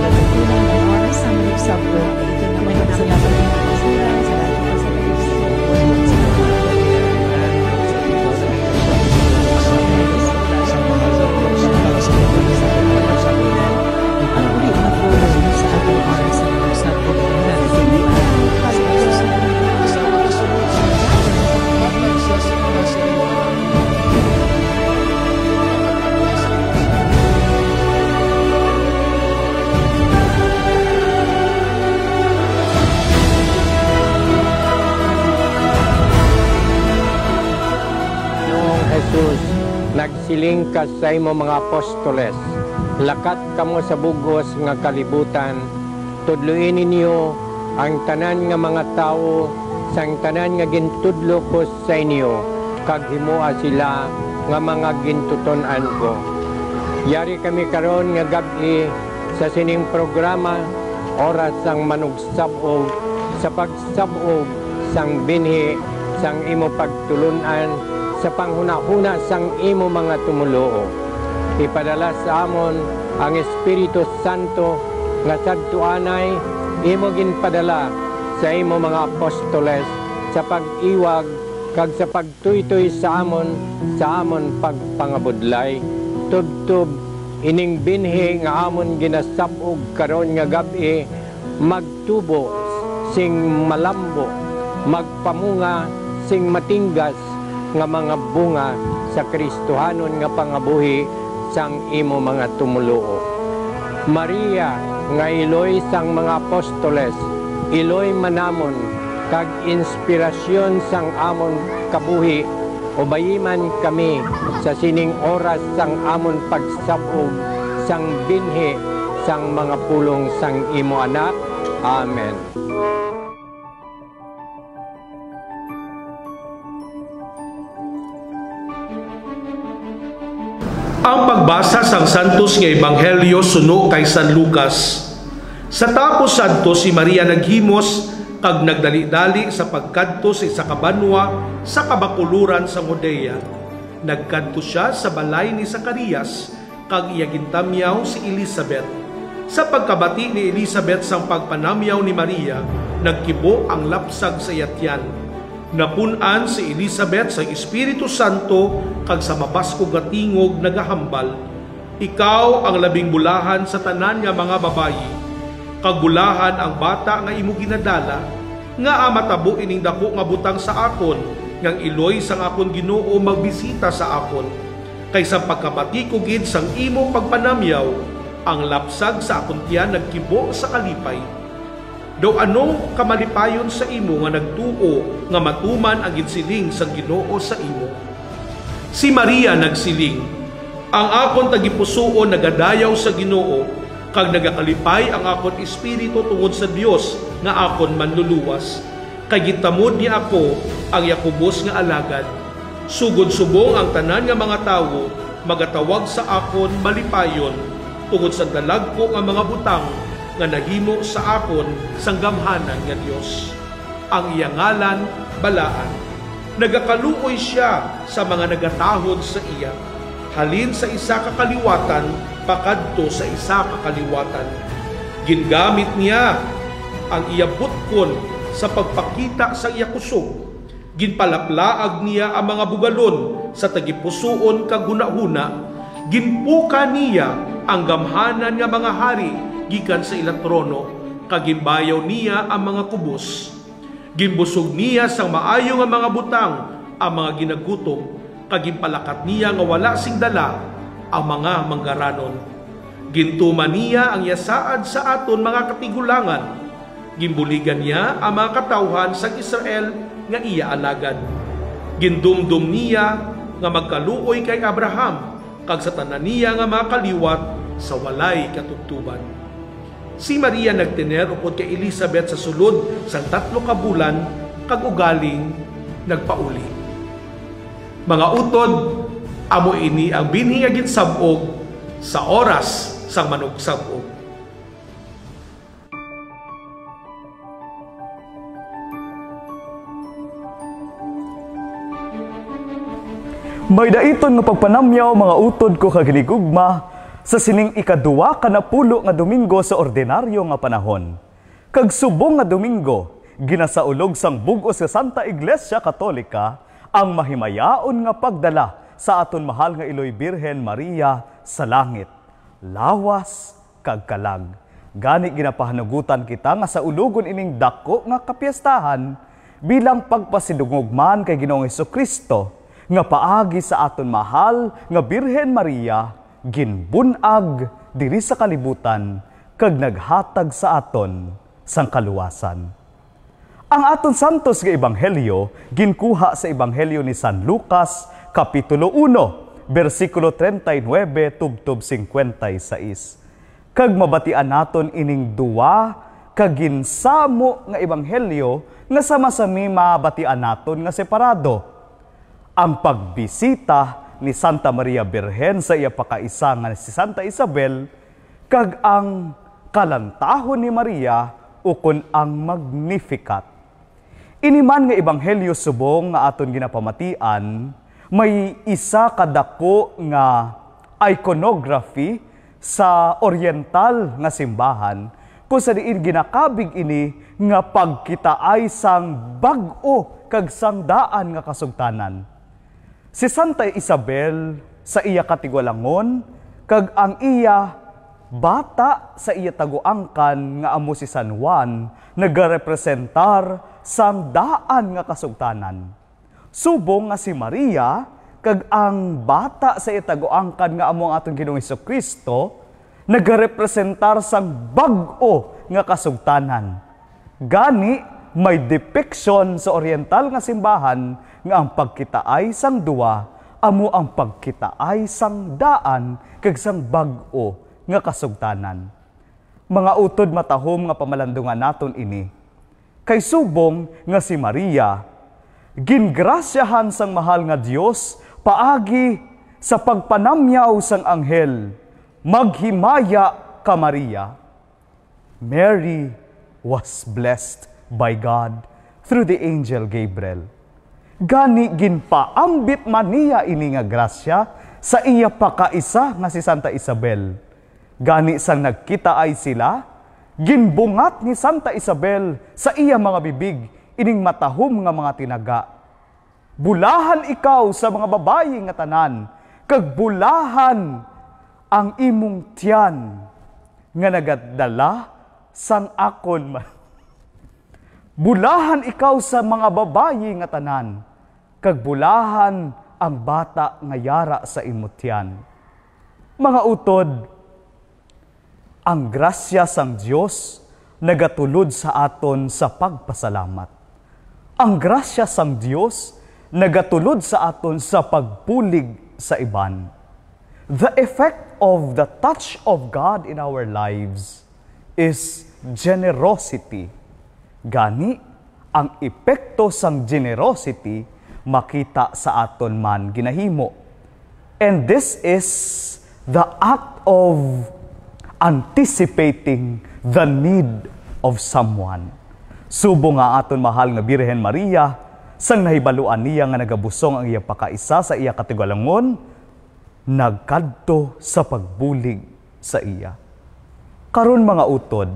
pinagkukulang ng oras sa MANUGSAB-OG. Ito naman ang sinasabi ng kasulan sa lahat ng sa Nagsiling ka sa imo mga apostoles, lakat kamo sa bugos nga kalibutan, tudluin ninyo ang tanan nga mga tao sang tanan nga gintudlo ko sa inyo, kag himua sila nga mga gintuton-an ko. Yari kami karon nga gabi sa sining programa Oras sang MANUGSAB-OG sa pagsab-og sang binhi sang imo pagtulunan sa panghuna-huna sang imo mga tumuluo. Ipadala sa amon ang Espiritu Santo nga sadtuanay imo ginpadala sa imo mga apostoles sa pag-iwag kag sa pagtuytoy sa amon pagpangabudlay. Tubtub ining binhi nga amon ginasab-og karon nga gabi magtubo sing malambo, magpamunga sing matinggas nga mga bunga sa Kristohanon nga pangabuhi sang imo mga tumuluo. Maria nga iloy sang mga apostoles, iloy manamon kag inspirasyon sang amon kabuhi, ubayiman kami sa sining oras sang amon pagsab-og sang binhi sang mga pulong sang imo anak. Amen. Ang pagbasa sang santos nga ebanghelyo suno kay San Lucas. Sa tapos sadto si Maria naghimos kag nagdali-dali sa pagkadto sa isa ka banwa sa kabakuluran sa Judea. Nagkadto siya sa balay ni Zacarias kag iya gintamyaw si Elizabeth. Sa pagkabati ni Elizabeth sang pagpanamyaw ni Maria, nagkibo ang lapsag sa yatyan. Napunan si Elizabeth sa Espiritu Santo kag sa mabasko nga tingog nagahambal. Ikaw ang labing bulahan sa tanan nga mga babayi. Kag bulahan ang bata nga imo ginadala, nga matabo ining dako nga butang sa akon, ngang iloy sang akon Ginoo magbisita sa akon. Kaysa pagkabati ko gid sang imo pagpanamyaw, ang lapsag sa akon tiyan nagkibo sa kalipay. Daw anong kamalipayon sa imo nga nagtuo nga matuman ang ginsiling sa Ginoo sa imo. Si Maria nagsiling, ang akon tagipusoon nagadayaw sa Ginoo, kag nagakalipay ang akon espiritu tungod sa Dios nga akon manluluwas. Kay gitamod niya ako ang Yakubos nga alagad. Sugod subong ang tanan nga mga tawo magatawag sa akon malipayon tungod sa dalagko nga mga butang nga nahimo sa akon sang gamhanan nga Dios. Ang iyang ngalan balaan. Nagakaluoy siya sa mga nagatahod sa iya. Halin sa isa kakaliwatan, pakadto sa isa kakaliwatan. Gingamit niya ang iya butkon sa pagpakita sa iya kusog. Ginpalaplaag niya ang mga bugalon sa tagipusoon kag hunahuna. Ginpuka niya ang gamhanan nga mga hari gikan sa ilang trono, kagimbayaw niya ang mga kubos. Gimbusog niya sang maayo nga mga butang ang mga ginagutom, kagimpalakat niya nga wala sing dala ang mga manggaranon. Gintuman niya ang yasaad sa aton mga katigulangan. Gimbuligan niya ang mga katawhan sa Israel nga iya alagad. Gindumdum niya nga magkaluoy kay Abraham, kag sa tanan niya nga mga kaliwat sa walay katubtuban. Si Maria nagtener upod kay Elizabeth sa sulod sang 3 ka bulan kag ugaling nagpauli. Mga utod, amo ini ang binhi nga ginsab-og sa oras sang MANUGSAB-OG. May daiton nga pagpanamyaw mga utod ko kag hinigugma, sa sining ikaduwa kanapulo nga Domingo sa ordinaryo nga panahon. Kag subong nga Domingo, ginasaulog sang bug-os sa Santa Iglesia Katolika ang mahimayaon nga pagdala sa aton mahal nga Iloy Birhen Maria sa langit. Lawas kag kalag. Gani ginapahanugutan kita nga sa ulugon ining dako nga kapiestahan bilang pagpasidungogman kay Ginoong Hesukristo nga paagi sa aton mahal nga Birhen Maria ginbunag diri sa kalibutan kag naghatag sa aton sang kaluwasan. Ang aton santos nga ebanghelyo ginkuha sa ebanghelyo ni San Lucas kapitulo 1 bersikulo 39 tubtob 56. Kag mabatian naton ining duwa kag ginsamo nga ebanghelyo nga sama-sami mabatian naton nga separado. Ang pagbisita ni Santa Maria Birhen sa iya pakaisa nga si Santa Isabel kag ang kalantahon ni Maria ukon ang Magnificat. Iniman nga ebanghelyo subong nga aton ginapamatian, may isa kadako nga iconography sa oriental nga simbahan kung sa diin ginakabig ini nga pagkitaay sang bag-o kag sang daan nga kasugtanan. Si Santa Isabel sa iya katigwalangon kag ang iya bata sa iya taguangkan nga amo si San Juan nagarepresentar sang daan nga kasugtanan. Subong nga si Maria kag ang bata sa iya taguangkan nga amo ang aton Ginoong Hesukristo nagarepresentar sang bag-o nga kasugtanan. Gani may depiction sa oriental nga simbahan nga ang pagkitaay sang duwa amo ang pagkitaay sang daan kag sang bag-o nga kasugtanan. Mga utod matahom nga pamalandungan naton ini. Kay subong nga si Maria gingrasyahan sang mahal nga Dios paagi sa pagpanamyaw sang anghel. Maghimaya ka Maria. Mary was blessed by God through the angel Gabriel. Gani ginpaambit man niya ini nga grasya sa iya pakaisa nga si Santa Isabel. Gani sang nagkita ay sila, ginbungat ni Santa Isabel sa iya mga bibig ining matahom nga mga tinaga. Bulahan ikaw sa mga babayi nga tanan, kag bulahan ang imong tiyan nga nagadala sang akon man. Bulahan ikaw sa mga babayi nga tanan, kag bulahan ang bata nga yara sa imong tiyan. Mga utod, ang grasya sang Dios nagatulod sa aton sa pagpasalamat. Ang grasya sang Dios nagatulod sa aton sa pagpulig sa iban. The effect of the touch of God in our lives is generosity. Gani, ang epekto sang generosity makita sa aton man ginahimo. And this is the act of anticipating the need of someone. Subo nga aton mahal nga Birhen Maria, sang nahibaluan niya nga nagabusong ang iya pakaisa sa iya katigualangon, nagkadto sa pagbulig sa iya. Karon mga utod,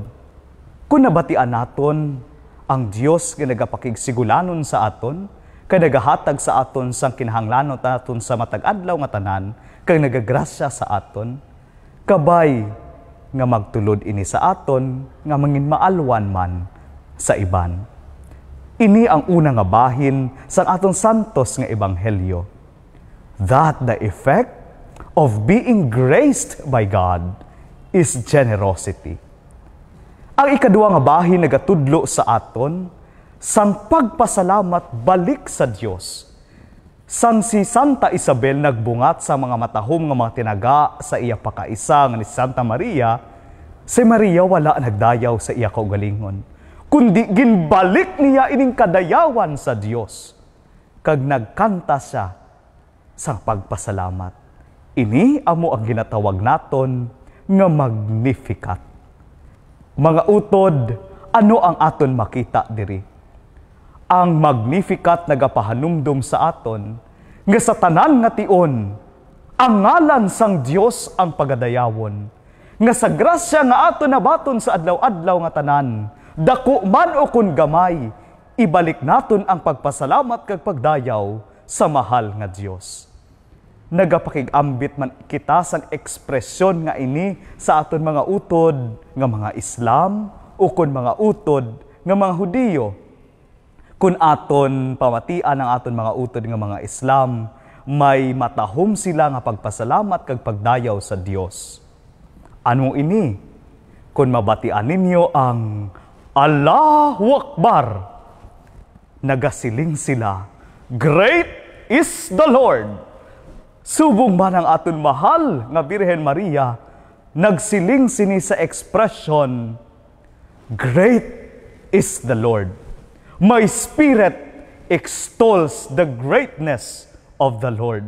kung nabatian naton ang Dios nga nagapakigsugulanon sa aton, kay nagahatag sa aton sang kinahanglanon naton sa matag adlaw nga tanan, kay nagagrasya sa aton, kabay nga magtulod ini sa aton nga manginmaalwan man sa iban. Ini ang una nga bahin sa aton santos nga ebanghelyo, that the effect of being graced by God is generosity. Ang ikaduwa nga bahin nagatudlo sa aton sang pagpasalamat balik sa Dios. Sang si Santa Isabel nagbungat sa mga matahom nga mga tinaga sa iya pakaisa nga ni Santa Maria, si Maria wala nagdayaw sa iya kaugalingon, kundi ginbalik niya ining kadayawan sa Dios. Kag nagkanta siya sa pagpasalamat. Ini amo ang ginatawag naton nga Magnificat. Mga utod, ano ang aton makita diri? Ang Magnificat nagapahanumdum sa aton nga sa tanan nga tion ang ngalan sang Dios ang pagadayawon. Nga sa grasya nga ato nabaton sa adlaw-adlaw nga tanan, dako man o kun gamay, ibalik naton ang pagpasalamat kag pagdayaw sa mahal nga Dios. Nagapakigambit man kita sang ekspresyon nga ini sa aton mga utod nga mga Islam o kun mga utod nga mga Hudiyo. Kun aton pamatian ang aton mga utod nga mga Islam, may matahom sila nga pagpasalamat kag pagdayaw sa Dios. Anong ini? Kung mabatian ninyo ang Allahu Akbar, nagasiling sila, Great is the Lord. Subong man ang aton mahal nga Birhen Maria, nagsiling sini sa expression, Great is the Lord. My spirit extols the greatness of the Lord.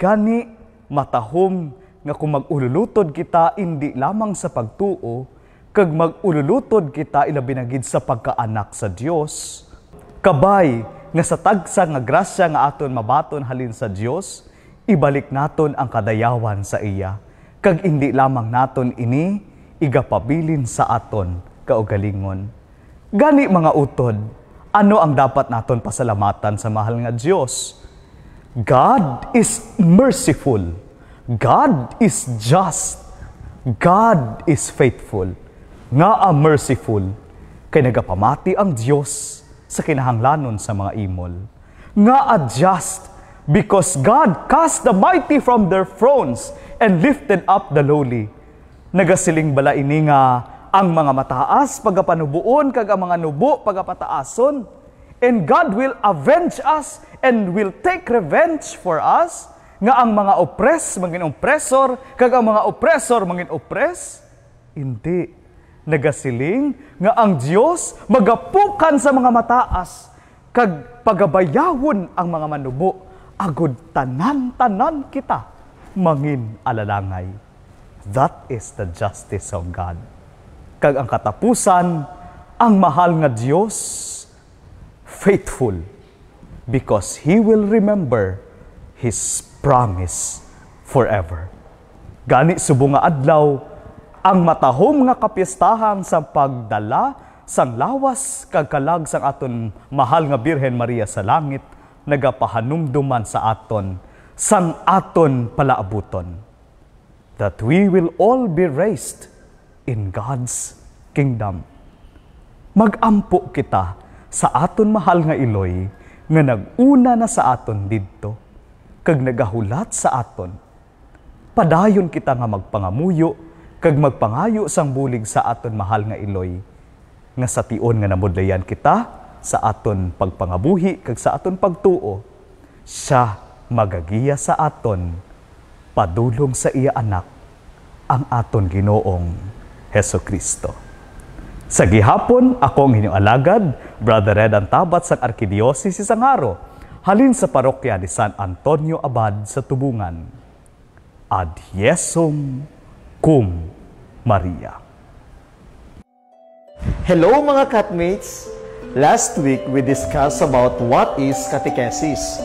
Gani matahom nga kung mag-ululutod kita hindi lamang sa pagtuo, kag mag-ululutod kita ilabi na gid sa pagkaanak sa Dios. Kabay nga sa tagsa nga grasya nga aton mabaton halin sa Dios, ibalik naton ang kadayawan sa iya. Kag hindi lamang naton ini igapabilin sa aton kaugalingon. Gani mga utod, ano ang dapat naton pasalamatan sa mahal nga Dios? God is merciful. God is just. God is faithful. Nga merciful, kay nagapamati ang Dios sa kinahanglanon sa mga imol. Nga just, because God cast the mighty from their thrones and lifted up the lowly. Nagasiling bala ini nga ang mga mataas pagapanubuon kag ang mga nubo pagapataason. And God will avenge us and will take revenge for us. Nga ang mga oppress mangin oppressor, kag ang mga oppressor mangin oppress? Hindi. Nagasiling nga ang Dios magapukan sa mga mataas, kag pagabayawon ang mga manubo, agud tanan-tanan kita mangin alalangay. That is the justice of God. Kag ang katapusan, ang mahal nga Dios, faithful, because He will remember His promise forever. Gani subong nga adlaw, ang matahom nga kapistahan sa pagdala sang lawas kag kalag sang aton mahal nga Birhen Maria sa langit, nagapahanumduman sa aton sang aton palaabuton, that we will all be raised in God's kingdom. Magampo kita sa aton mahal nga Iloy nga naguna na sa aton didto, kag nagahulat sa aton. Padayon kita nga magpangamuyo, kag magpangayo sang bulig sa aton mahal nga Iloy, nga sa tion nga namudlayan kita sa aton pagpangabuhi, kag sa aton pagtuo, siya magagiya sa aton, padulong sa iya anak, ang aton Ginoong Hesukristo. Sa gihapon, ako ang inyong alagad, Brother Red Antabat sa Arkidiocese sa Ngaro, halin sa parokya ni San Antonio Abad sa Tubungan. Ad Yesum Cum Maria. Hello mga catmates! Last week we discussed about what is catechesis.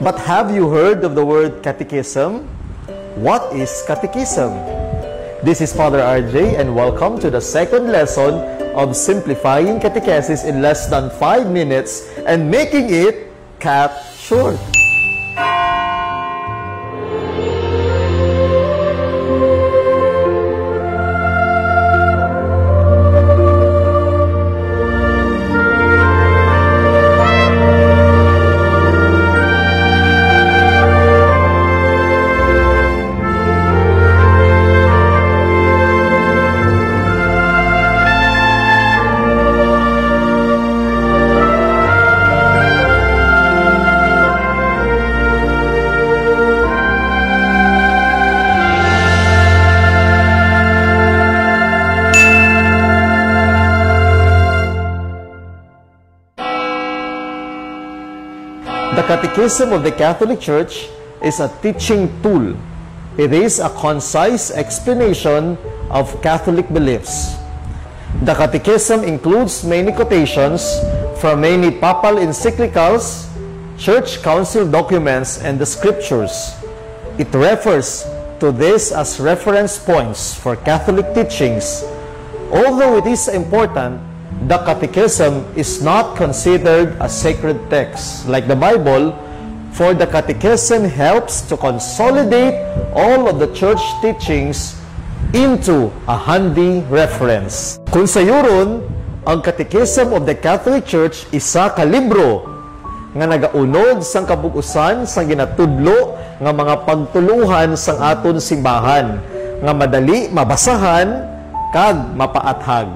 But have you heard of the word catechism? What is catechism? This is Father RJ and welcome to the second lesson of simplifying catechesis in less than 5 minutes and making it cat short. The Catechism of the Catholic Church is a teaching tool. It is a concise explanation of Catholic beliefs. The Catechism includes many quotations from many papal encyclicals, church council documents, and the scriptures. It refers to this as reference points for Catholic teachings. Although it is important, the Catechism is not considered a sacred text like the Bible, for the Catechism helps to consolidate all of the church teachings into a handy reference. Kung sayuron, ang Catechism of the Catholic Church isa ka libro nga nagaunod sang kabukusan sang ginatudlo nga mga pagtuluhan sang aton simbahan nga madali mabasahan kag mapaathag.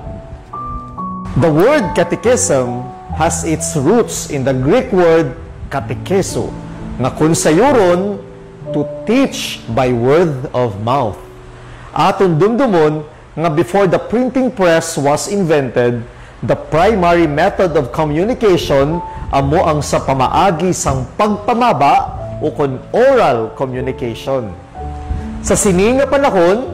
The word catechism has its roots in the Greek word katekeso, nga kung sayuron, to teach by word of mouth. Aton dumdumon nga before the printing press was invented, the primary method of communication amo ang sa pamaagi sang pagpamaba o kon oral communication. Sa sini nga panahon,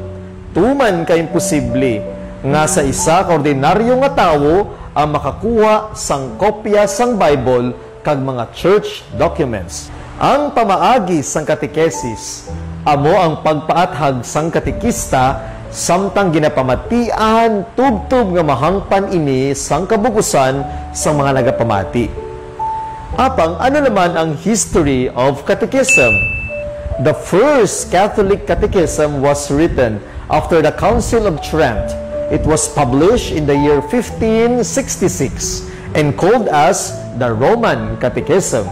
tuman kay imposible nga sa isa ka ordinaryo nga tawo ang makakuha sang kopya sang Bible kag mga church documents. Ang pamaagi sang katekesis amo ang pagpaathag sang katekista samtang ginapamatian tubtub nga mahangpan ini sang kabukusan sang mga nagapamati. Apang ano naman ang history of catechism? The first Catholic catechism was written after the Council of Trent. It was published in the year 1566 and called as the Roman Catechism.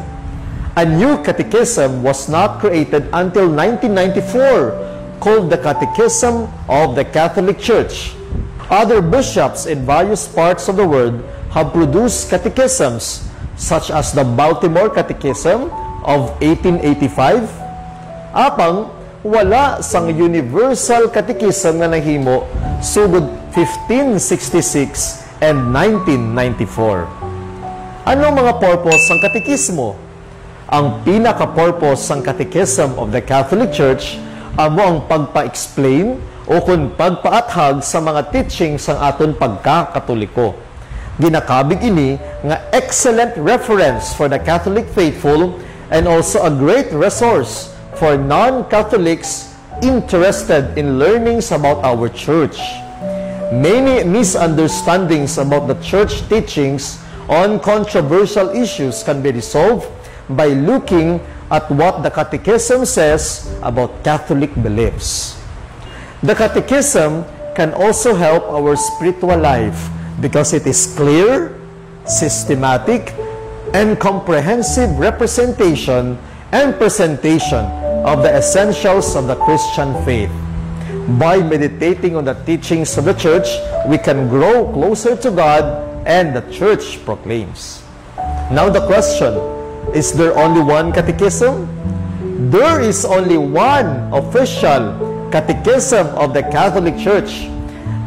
A new catechism was not created until 1994, called the Catechism of the Catholic Church. Other bishops in various parts of the world have produced catechisms, such as the Baltimore Catechism of 1885. Apang wala sang Universal Catechism nga nahimo sugod 1566 and 1994. Anong mga purpose ng katekismo? Ang pinaka-purpose ng Catechism of the Catholic Church amo ang pagpa-explain o kung pagpaathag sa mga teachings ng aton pagkakatoliko. Ginakabig ini nga excellent reference for the Catholic faithful and also a great resource for non-Catholics interested in learning about our church. Many misunderstandings about the church teachings on controversial issues can be resolved by looking at what the Catechism says about Catholic beliefs. The Catechism can also help our spiritual life because it is clear, systematic, and comprehensive representation and presentation of the essentials of the Christian faith. By meditating on the teachings of the Church, we can grow closer to God and the Church proclaims. Now the question, is there only one catechism? There is only one official catechism of the Catholic Church,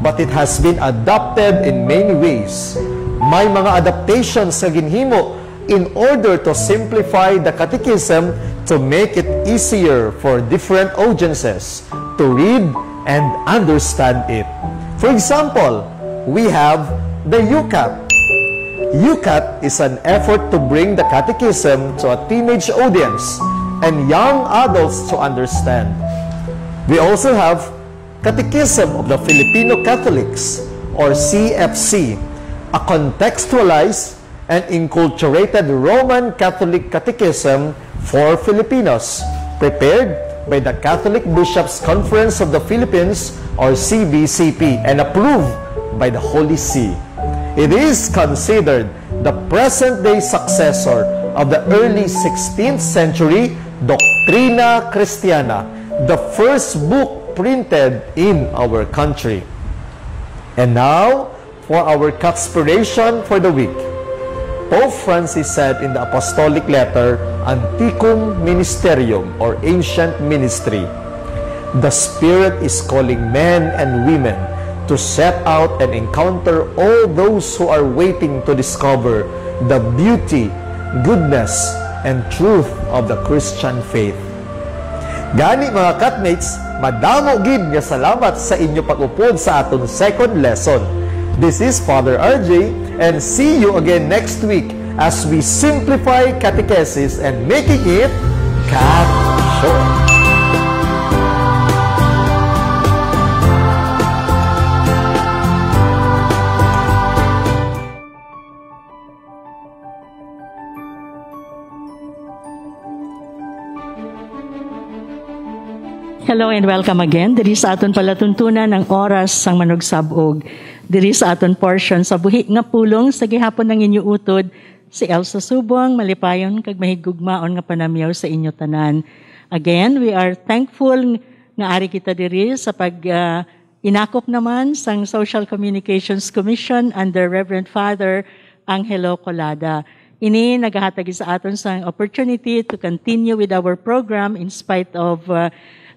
but it has been adopted in many ways. May mga adaptations sa ginhimo in order to simplify the catechism to make it easier for different audiences to read and understand it. For example, we have the UCAT. UCAT is an effort to bring the catechism to a teenage audience and young adults to understand. We also have Catechism of the Filipino Catholics, or CFC, a contextualized and inculturated Roman Catholic Catechism for Filipinos, prepared by the Catholic Bishops' Conference of the Philippines, or CBCP, and approved by the Holy See. It is considered the present-day successor of the early 16th century Doctrina Christiana, the first book printed in our country. And now, for our conspiration for the week. Pope Francis said in the Apostolic letter, Antiquum Ministerium, or Ancient Ministry, the Spirit is calling men and women to set out and encounter all those who are waiting to discover the beauty, goodness, and truth of the Christian faith. Gani mga Catmates, madamo gid nga salamat sa inyo pag-upod sa aton second lesson. This is Father RJ, and see you again next week as we simplify catechesis and making it cat short. Hello and welcome again. Diri sa aton palatuntunan ng oras sang MANUGSAB-OG. Diri sa aton portion sa buhi nga pulong sa gihapon ng inyo utod si Elsa Subong, malipayon kag mahigugmaon nga panamyaw sa inyo tanan. Again, we are thankful nga ari kita diri sa pag inakop naman sang Social Communications Commission under Reverend Father Angelo Colada. Ini nagahatag sa aton sang opportunity to continue with our program in spite of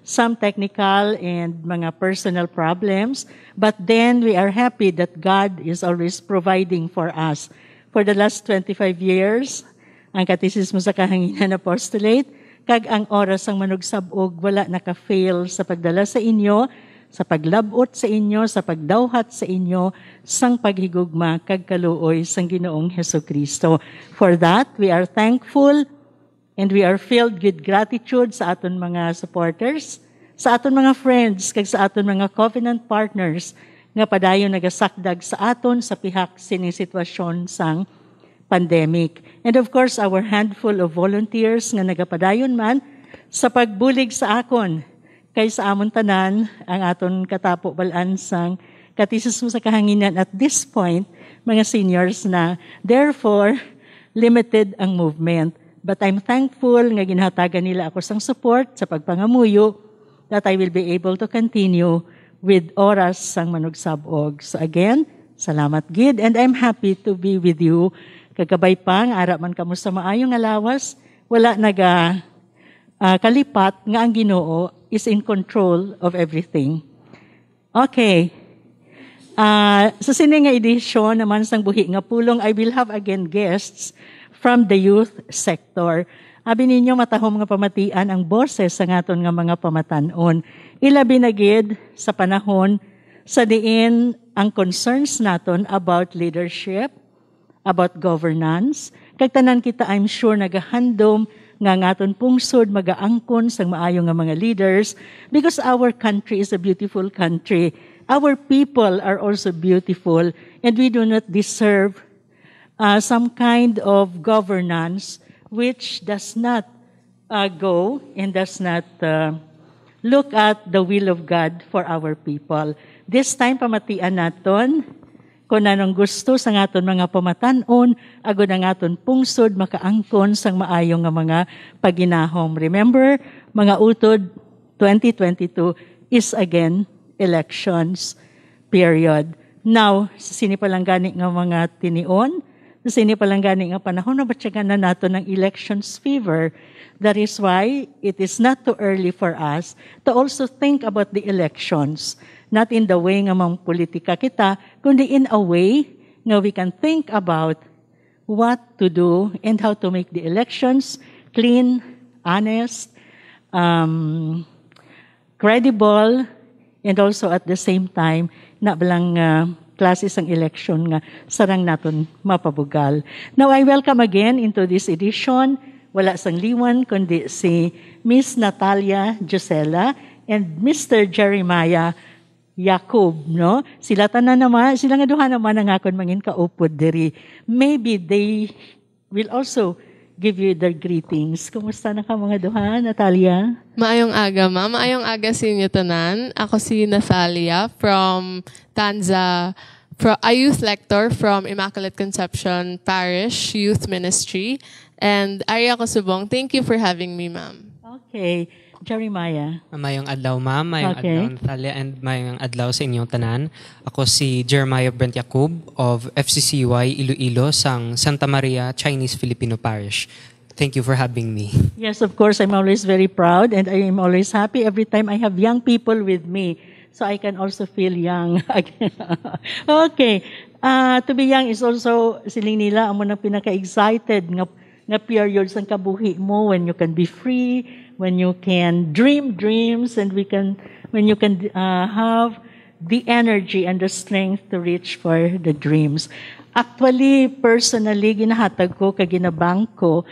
some technical and mga personal problems. But then we are happy that God is always providing for us. For the last 25 years, ang Katesismo sa Kahanginan Apostolate, kag ang oras ang MANUGSAB-OG wala naka-fail sa pagdala sa inyo, sa paglabot sa inyo, sa pagdawhat sa inyo, sang paghigugma kag kaluoy sang Ginoong Hesukristo. For that, we are thankful and we are filled with gratitude sa aton mga supporters, sa aton mga friends, kag sa aton mga covenant partners nga padayon nagasakdag sa aton sa pihak sining sitwasyon sang pandemic. And of course, our handful of volunteers nga nagapadayon man sa pagbulig sa akon kay sa amon tanan ang aton katapo balaan sang Katesismo sa Kahanginan at this point, mga seniors na. Therefore, limited ang movement. But I'm thankful nga ginhatagan nila ako sang support sa pagpangamuyo that I will be able to continue with ORAS sang MANUGSAB-OG. So again, salamat gid and I'm happy to be with you. Kagabay pang ara man kamo sa maayong alawas, wala naga kalipat nga ang Ginoo is in control of everything. Okay. Sa sini nga edisyon naman sang buhi nga pulong, I will have again guests from the youth sector. Abi ninyo matahom nga pamatian ang boses sa ngaton nga mga pamatanon. Ilabi na gid sa panahon sa diin ang concerns naton about leadership, about governance. Kag tanan kita, I'm sure nagahandom nga ngaton pungsod magaangkon sang maayo nga mga leaders because our country is a beautiful country. Our people are also beautiful and we do not deserve some kind of governance which does not go and does not look at the will of God for our people. This time, pamatian naton kung anong gusto sa ngaton mga pamatanon, agod ang ngaton pungsod makaangkon sang maayo nga mga paginahom. Remember, mga utod, 2022 is again elections period. Now, sa sinipalanggani nga mga tinion, sa sinipalanggani nga panahon na batyagan na nato ng elections fever. That is why it is not too early for us to also think about the elections. Not in the way nga mang politika kita, kundi in a way nga we can think about what to do and how to make the elections clean, honest, credible, and also at the same time, na balang klases ang election nga sarang naton mapabugal. Now, I welcome again into this edition, wala sang liwan, kundi si Miss Natalia Gisela and Mr. Jeremiah Jacob, no? Sila tanan naman, sila nga duha naman ang akon mangin kaupod diri. Maybe they will also give you their greetings. Kumusta na ka mga duha, Natalia? Maayong aga, ma'am. Maayong aga sa inyo tanan. Ako si Natalia from Tanza, a youth lector from Immaculate Conception Parish Youth Ministry. And Ari ako subong. Thank you for having me, ma'am. Okay. Jeremiah. Mayong adlaw, ma'am. Mayong adlaw, Natalia, and mayong adlaw sa inyong tanan. Ako si Jeremiah Brent Jacob of FCCY Iloilo sang Santa Maria Chinese-Filipino Parish. Thank you for having me. Yes, of course. I'm always very proud and I am always happy every time I have young people with me. So I can also feel young. Okay. To be young is also, siling nila, amo nang pinaka-excited nga periods ang kabuhi mo when you can be free, when you can dream dreams, and when you can have the energy and the strength to reach for the dreams. Actually, personally, ginahatag ko, kaginabang ko,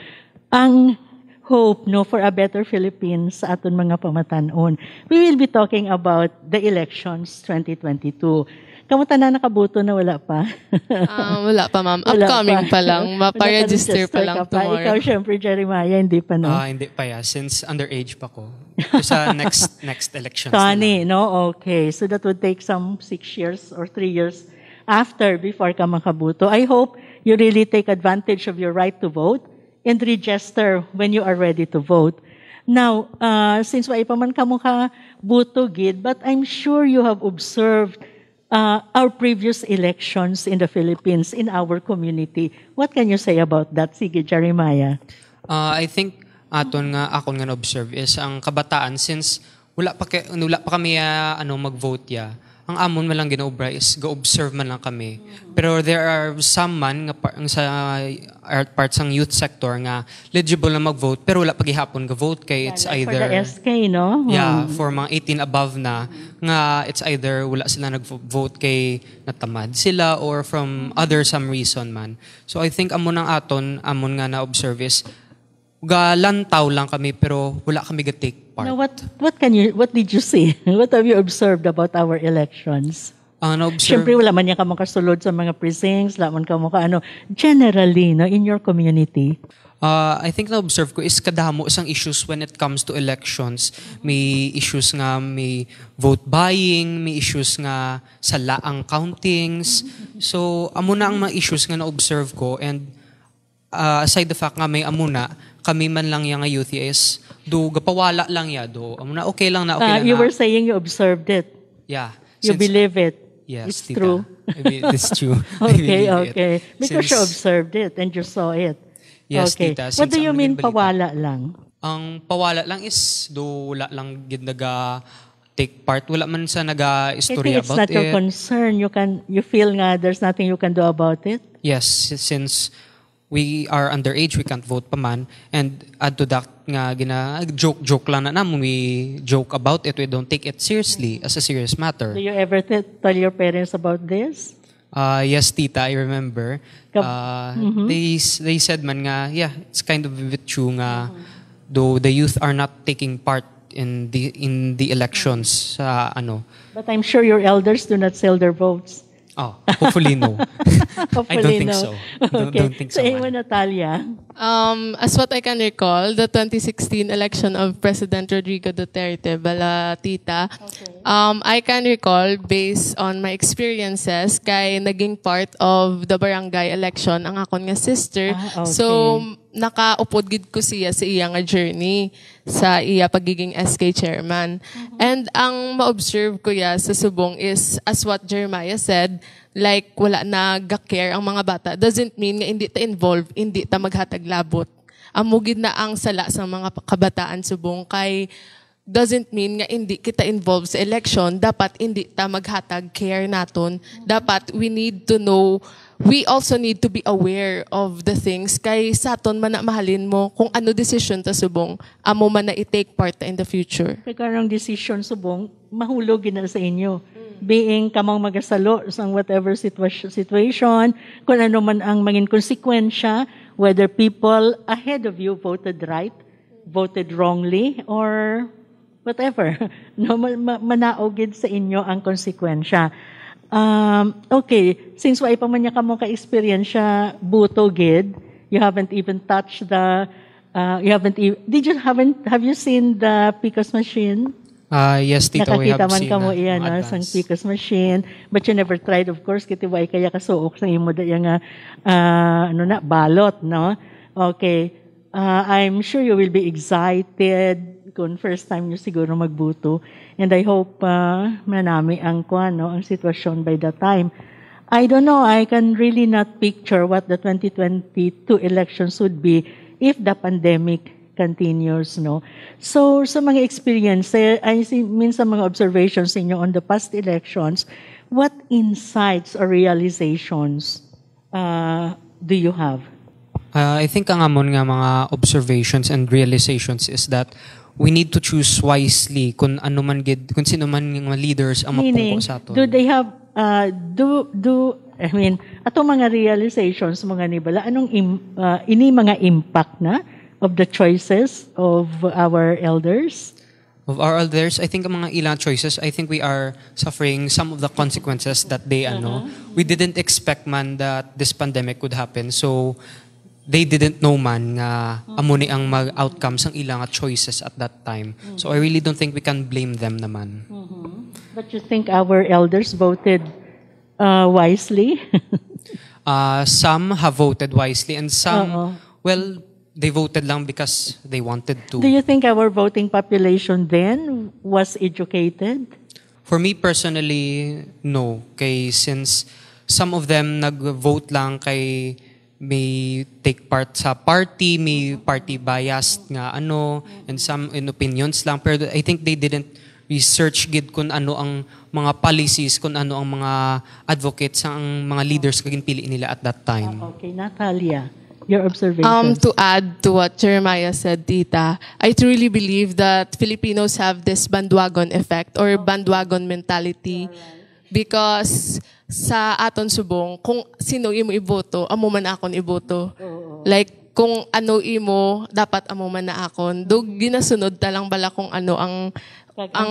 ang hope for a better Philippines sa aton mga pamatanon. We will be talking about the elections 2022. Kamusta na nakabuto na wala pa? Wala pa, ma'am. Upcoming pa lang. Mapa-register pa lang tomorrow. Ikaw, syempre, Jeremiah, hindi pa, no? Hindi pa, yeah. Since underage pa ko. Sa next elections. Tani, no? Okay. So that would take some 6 years or 3 years before ka makabuto. I hope you really take advantage of your right to vote and register when you are ready to vote. Now, since wala pa man ka mo buto, Gid, but I'm sure you have observed our previous elections in the Philippines, in our community. What can you say about that? Sige, Jeremiah. I think akon nga na-observe is ang kabataan, since wala pa kami mag-vote ya. Ang amon man lang ginaobra is go-observe man lang kami. Pero there are some man nga sa parts ng youth sector nga eligible na mag-vote pero wala pagihapon ga-vote kay it's either for the SK, no? Yeah, for mga 18 above na nga it's either wala sila nag-vote kay natamad sila or from some reason man. So I think amon nga na-observe is galantaw lang kami pero wala kami ga-take part. Now, what did you see? What have you observed about our elections? Siyempre, wala man niya ka makasulod sa mga precincts, wala man ka generally, no, in your community. I think na-observe ko is kadamo isang issues when it comes to elections. May issues nga, may vote buying, may issues nga sa laang countings. So, amo na ang mga issues nga na-observe ko, and aside the fact nga may amuna, kami man lang yung youth is gapawala lang ya amuna okay lang na. You were saying you observed it. Yeah. You believe it. Yes, it's tita. true. I mean, it's true. Okay. Because you observed it and you saw it. Yes, okay. tita. What do you mean pawala lang? Ang pawala lang is wala lang naga take part, wala man sa naga-istorya about it. It's not your concern. You feel nga there's nothing you can do about it? Yes, since we are underage, we can't vote pa man. And add to that nga, joke lang na namin. We joke about it. We don't take it seriously as a serious matter. Do you ever tell your parents about this? Yes, tita, I remember. They said man nga, yeah, it's kind of a bit true nga, though the youth are not taking part in the elections sa But I'm sure your elders do not sell their votes. Oh, hopefully no. I don't think so. Okay. Don't think so. So, Natalia? As what I can recall, the 2016 election of President Rodrigo Duterte, bala tita, I can recall based on my experiences kay naging part of the barangay election ang akon nga sister. Okay. So, nakaupod gid ko siya sa iya nga journey sa iya pagiging SK chairman. And ang ma-observe ko ya sa subong is, as what Jeremiah said, like wala na ga-care ang mga bata. Doesn't mean nga hindi ta involved, hindi ta maghatag labot. Amugid na ang sala sa mga kabataan subong kay doesn't mean nga hindi kita involved sa election. Dapat hindi ta maghatag care naton. Dapat we need to know, we also need to be aware of the things kay saton man na mahalin mo kung ano decision ta subong amo man na i-take part in the future. Kaya karong decision subong mahulog na sa inyo. Being kamang magasalo sa whatever situation, kung ano man ang maging konsekwensya, whether people ahead of you voted right, voted wrongly, or whatever. No, manaogid sa inyo ang konsekwensya. Okay, since wala pa man niya kamo ka-experiensya buto gid, you haven't even touched the have you seen the PCOS machine? Yes, tita, we have seen. Nakakita man kamo iyan sa PCOS machine, but you never tried, of course, kiti way kaya kasuok sa imo da nga balot, no? Okay. I'm sure you will be excited kung first time nyo siguro magbuto. And I hope manami ang ang sitwasyon by that time. I don't know, I can really not picture what the 2022 elections would be if the pandemic continues, no? So, sa mga experience, I mean sa mga observations ninyo on the past elections, what insights or realizations do you have? I think ang amon nga mga observations and realizations is that we need to choose wisely kung sino man ng leaders ang mapungko sa aton. Do they have atong mga realizations mga nibala anong ini mga impact na of the choices of our elders? Of our elders, I think ang mga ilang choices, I think we are suffering some of the consequences that they, we didn't expect man that this pandemic would happen. So, they didn't know man nga amo ni ang mag-outcomes ang ilang choices at that time. So, I really don't think we can blame them naman. But you think our elders voted wisely? Some have voted wisely and some, well, they voted lang because they wanted to. Do you think our voting population then was educated? For me personally, no. Kay since some of them nag-vote lang kay may take part sa party, may party biased nga and some in opinions lang. Pero I think they didn't research gid kung ano ang mga policies, kung ano ang mga advocates, ang mga leaders kagin pili nila at that time. Okay, Natalia. Your observation. To add to what Jeremiah said, Tita, I truly believe that Filipinos have this bandwagon effect or bandwagon mentality because sa aton subong, kung sino imo iboto, amo man akon iboto. Like, kung ano imo, dapat amo man na akon. Dug ginasunod talang bala kung ano ang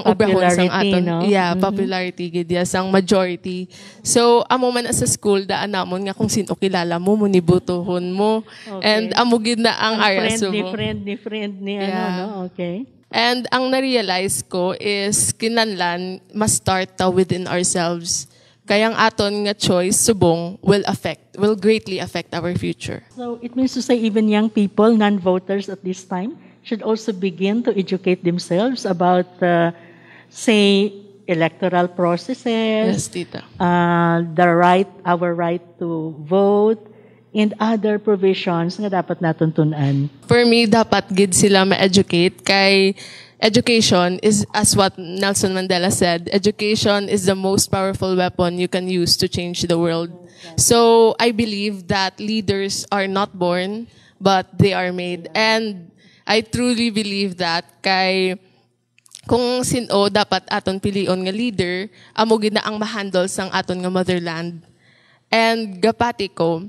ubrahon sang aton. No? Yeah, popularity gid sang majority. So amo man sa school daan namon nga kung sino kilala mo munibutohon mo. And amo gid na ang area subo. Friend ni no? Okay. And ang na-realize ko is kinanlan must start within ourselves. Kaya ang aton nga choice subong will greatly affect our future. So it means to say even young people, non-voters at this time, should also begin to educate themselves about, say, electoral processes, Yes, Tita. our right to vote, and other provisions nga dapat naton tun-an. For me, dapat gid sila ma-educate kay education is, as what Nelson Mandela said, education is the most powerful weapon you can use to change the world. So I believe that leaders are not born, but they are made. And I truly believe that kay kung sino dapat aton pilion nga leader, amo gid na ang ma-handle sang aton nga motherland. And gapati ko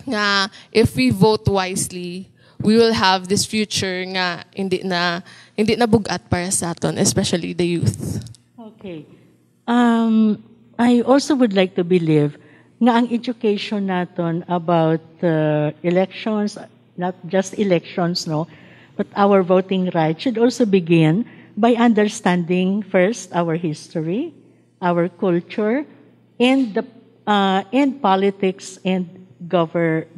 nga if we vote wisely, we will have this future nga hindi na bugat para sa aton, especially the youth. Okay. I also would like to believe nga ang education naton about elections, not just elections, no, but our voting rights should also begin by understanding first our history, our culture, and politics and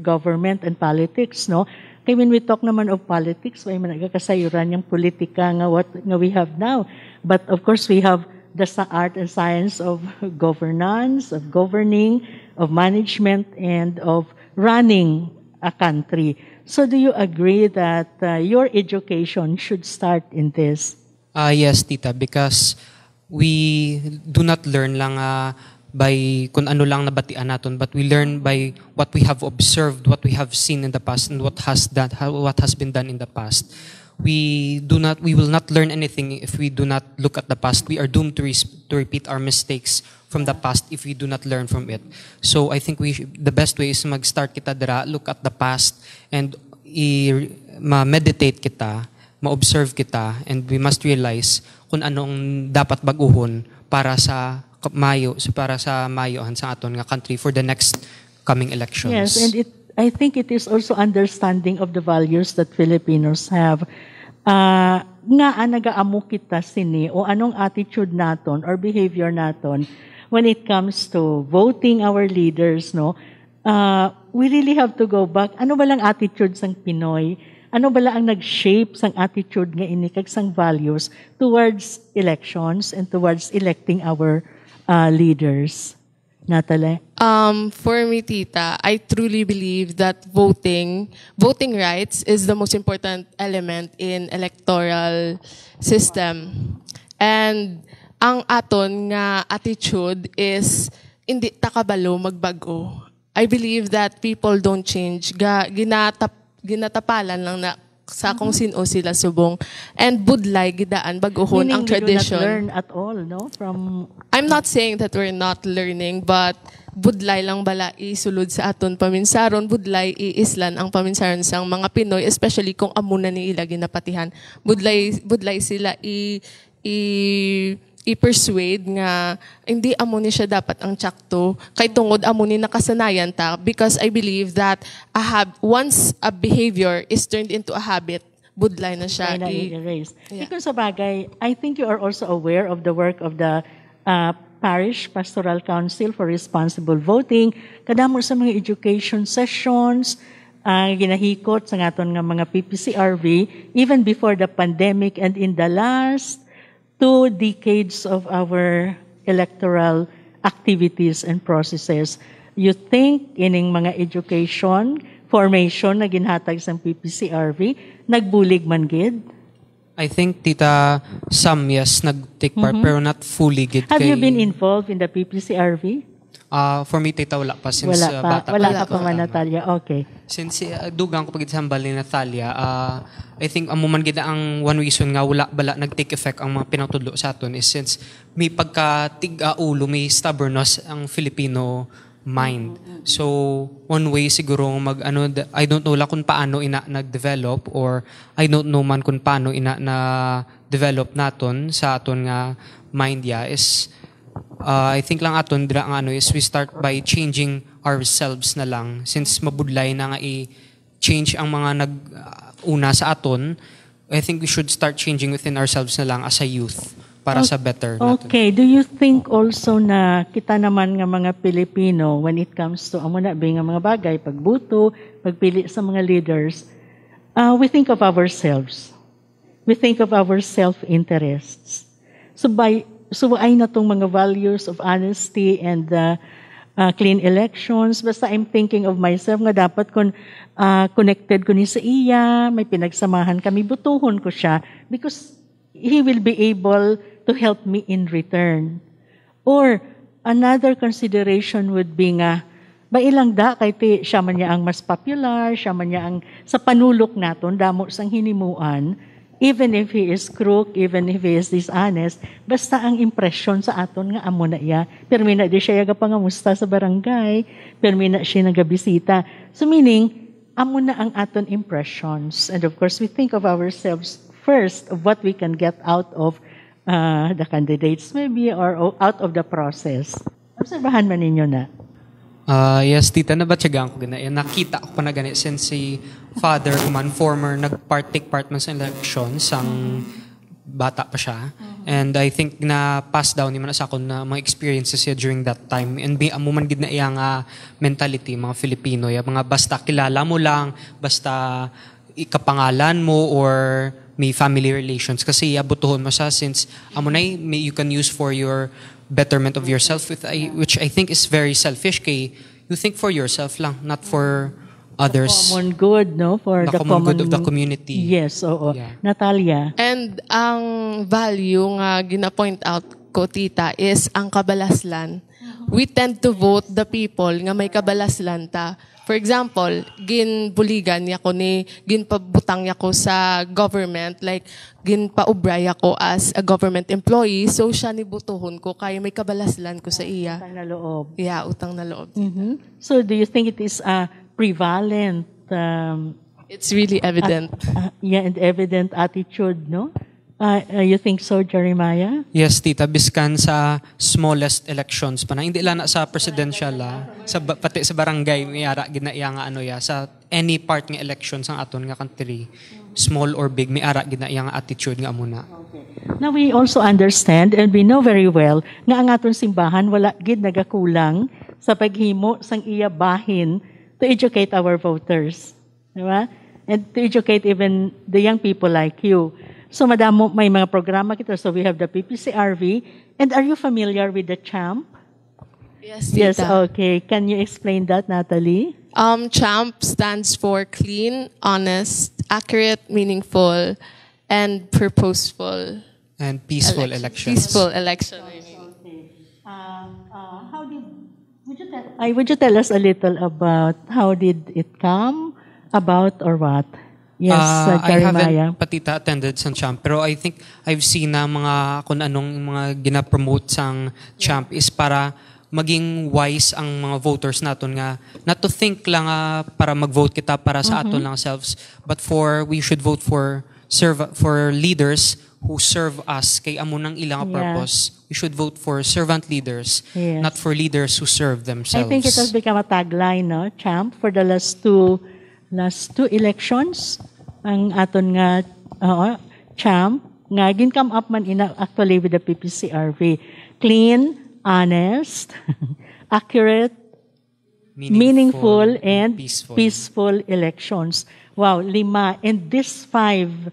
government and politics, no. Kaya when we talk naman of politics, may nagkakasayuran yung politika nga we have now. But of course, we have the art and science of governance, of governing, of management, and of running a country. So do you agree that your education should start in this? Yes, Tita, because we do not learn lang by kung ano lang nabatian naton, but we learn by what we have observed, what we have seen in the past, and what has been done in the past. We will not learn anything if we do not look at the past. We are doomed to repeat our mistakes from the past if we do not learn from it. So I think the best way is mag-start kita dira, look at the past, and ma-meditate kita, ma-observe kita, and we must realize kung anong dapat baguhon para sa mayo sa aton nga country for the next coming elections. Yes, and I think it is also understanding of the values that Filipinos have. Nga nagaamo kita sini o anong attitude naton or behavior naton when it comes to voting our leaders, no? We really have to go back. Ano ba lang attitude sang Pinoy? Ano ba lang ang nag-shape sang attitude nga ini kag sang values towards elections and towards electing our leaders? Natalie? For me, Tita, I truly believe that voting rights is the most important element in electoral system. And ang aton nga attitude is hindi takabalo magbago. I believe that people don't change. Ginatapalan lang na sa kung sino sila subong. And budlay gidaan baguhon ang tradition. We do not learn at all, no? I'm not saying that we're not learning, but budlay lang bala isulod sa aton paminsaron, budlay iislan ang paminsaron sang mga Pinoy, especially kung amuna ni ila ginapatihan. Budlay sila i-persuade nga hindi amo ni siya dapat ang tsakto kay tungod amo ni nakasanayan ta, because I believe that once a behavior is turned into a habit, budlay na siya i-erase. Because sa bagay, I think you are also aware of the work of the Parish Pastoral Council for Responsible Voting. Kadamo sa mga education sessions, ginahikot sa ngaton nga mga PPCRV even before the pandemic, and in the last 2 decades of our electoral activities and processes. You think ining mga education formation na ginhatag sa PPCRV nagbulig man gid? I think tita some yes nag-take part pero not fully gid. Have you been involved in the PPCRV? For me tita wala pa since bata pa. Wala pa man, Natalia. Okay. Since dugang ko pagid sambal ni Natalia, I think amo man gid ang one reason nga wala bala nag-take effect ang mga pinatudlo sa aton is since may pagka-tig-ulo, may stubbornness ang Filipino mind. So one way siguro I don't know la kung paano ina nag-develop, or I don't know man kung paano ina na develop naton sa aton nga mind is I think lang aton dira ang is we start by changing ourselves na lang, since mabudlay na nga i-change ang mga nag-una sa aton. I think we should start changing within ourselves na lang as a youth para sa better natin. Okay, do you think also na kita naman nga mga Pilipino when it comes to amo na nga mga bagay, pagbuto, pagpili sa mga leaders, we think of ourselves. We think of our self-interests. So ay na tong mga values of honesty and clean elections. Basta I'm thinking of myself nga dapat kung connected ko ni sa iya, may pinagsamahan kami, butuhon ko siya because he will be able to help me in return. Or another consideration would be nga, ilang da kay siya man niya ang mas popular, siya man niya ang sa panulok naton, damo sang hinimuan, even if he is crook, even if he is dishonest, basta ang impression sa aton nga amo na iya. Permi na di siya yaga pangamusta sa barangay, permi na siya nagabisita. So meaning, amo na ang aton impressions. And of course, we think of ourselves first of what we can get out of the candidates maybe, or out of the process. Obserbahan man ninyo na. Yes, tita, nabatsagaan ko gana. Nakita ko pa na gani since si father ko man, former, take part man sa election, sang bata pa siya. And I think na pass down naman sa akon na mga experiences siya during that time. And amo man gid na iyang mentality, mga Filipino, mga basta kilala mo lang, basta ikapangalan mo, or may family relations. Kasi abutuhon mo siya since amo na you can use for your betterment of yourself, which I think is very selfish. Kay you think for yourself lang, not for others. The common good, no? For the common good of the community. Yes, oo. Yeah. Natalia. And ang value nga gina-point out ko, tita, is ang kabalaslan. We tend to vote the people nga may kabalaslan ta. For example, ginbuligan niya ko ginpabutang niya ko sa government, like ginpaubray ako as a government employee, so siya ni butuhon ko kaya may kabalaslan ko sa iya. Utang na loob. Yeah, utang na loob. Mm-hmm. So do you think it is prevalent? It's really evident. And evident attitude, no? You think so, Jeremiah? Yes, tita. Biskan sa smallest elections pa na. Hindi lang sa presidential, pati sa barangay, may ara ginaiya nga sa any part ng elections ang aton nga country, small or big, may ara ginaiya nga attitude nga muna. Okay. Now we also understand and we know very well nga ang aton simbahan wala gid nagakulang sa paghimo sang iya bahin to educate our voters. Diba? And to educate even the young people like you. So madamo may mga programa kita. So we have the PPCRV. And are you familiar with the CHAMP? Yes, yes, okay. Can you explain that, Natalie? CHAMP stands for Clean, Honest, Accurate, Meaningful, and Purposeful. And Peaceful Elections. Peaceful election. Okay. Would you tell us a little about how did it come about or what? Yes, I Jeremiah. haven't patita attended sa champ, pero I think I've seen na mga kung anong mga gina-promote sang champ is para maging wise ang mga voters naton nga not to think lang para mag-vote kita para sa aton lang selves, but we should vote for leaders who serve us kay amo nang ilang purpose. We should vote for servant leaders, not for leaders who serve themselves. I think it has become a tagline, no, champ, for the last two elections. Ang aton nga champ nga gin-come up man actually with the PPCRV. Clean, honest, accurate, meaningful and peaceful elections. Wow, 5. And these 5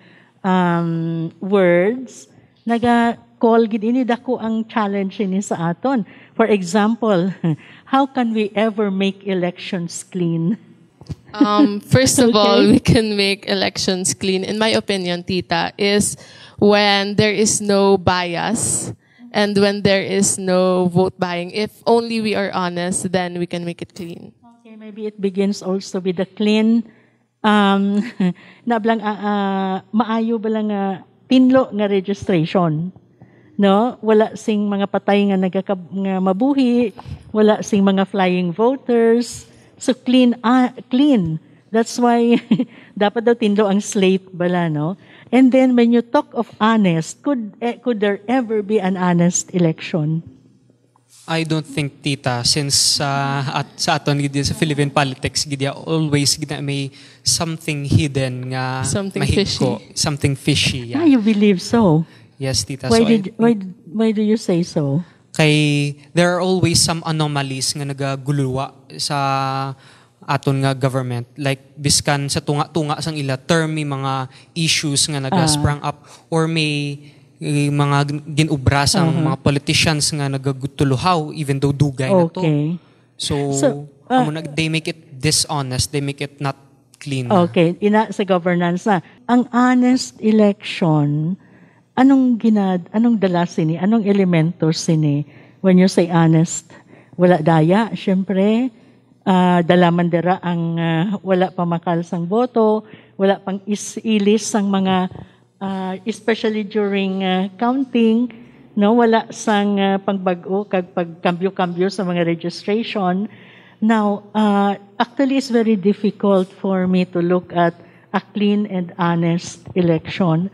words naga-call gid ini dako ang challenge ni sa aton. For example, how can we ever make elections clean? First of all, we can make elections clean, in my opinion, Tita, is when there is no bias and when there is no vote buying. If only we are honest, then we can make it clean. Okay, maybe it begins also with the clean, maayo ba lang tinlo nga registration. No? Wala sing mga patay nga mabuhi, wala sing mga flying voters. So clean. That's why dapat daw tinlo ang slate bala, no? And then when you talk of honest, could there ever be an honest election? I don't think, Tita, since sa aton gid sa Philippine politics gid always gid may something hidden nga something fishy. Yeah. You believe so? Yes, Tita. Why do you say so? Kay there are always some anomalies nga nagaguluwa sa aton nga government, like biskan sa tunga sang ila term may mga issues nga naga-sprang up or may mga ginubra sang mga politicians nga nagagutuluhaw even though dugay na to. So they make it dishonest, they make it not clean. Okay, ina sa governance na. Ang honest election, anong dala sini? Anong elementos sini? When you say honest, wala daya, syempre. Dalaman dira ang wala pamakal sang boto, wala pang ilis sang mga especially during counting, no, wala sang pangbago kag pagkambyo-kambyo sa mga registration. Now, actually it's very difficult for me to look at a clean and honest election.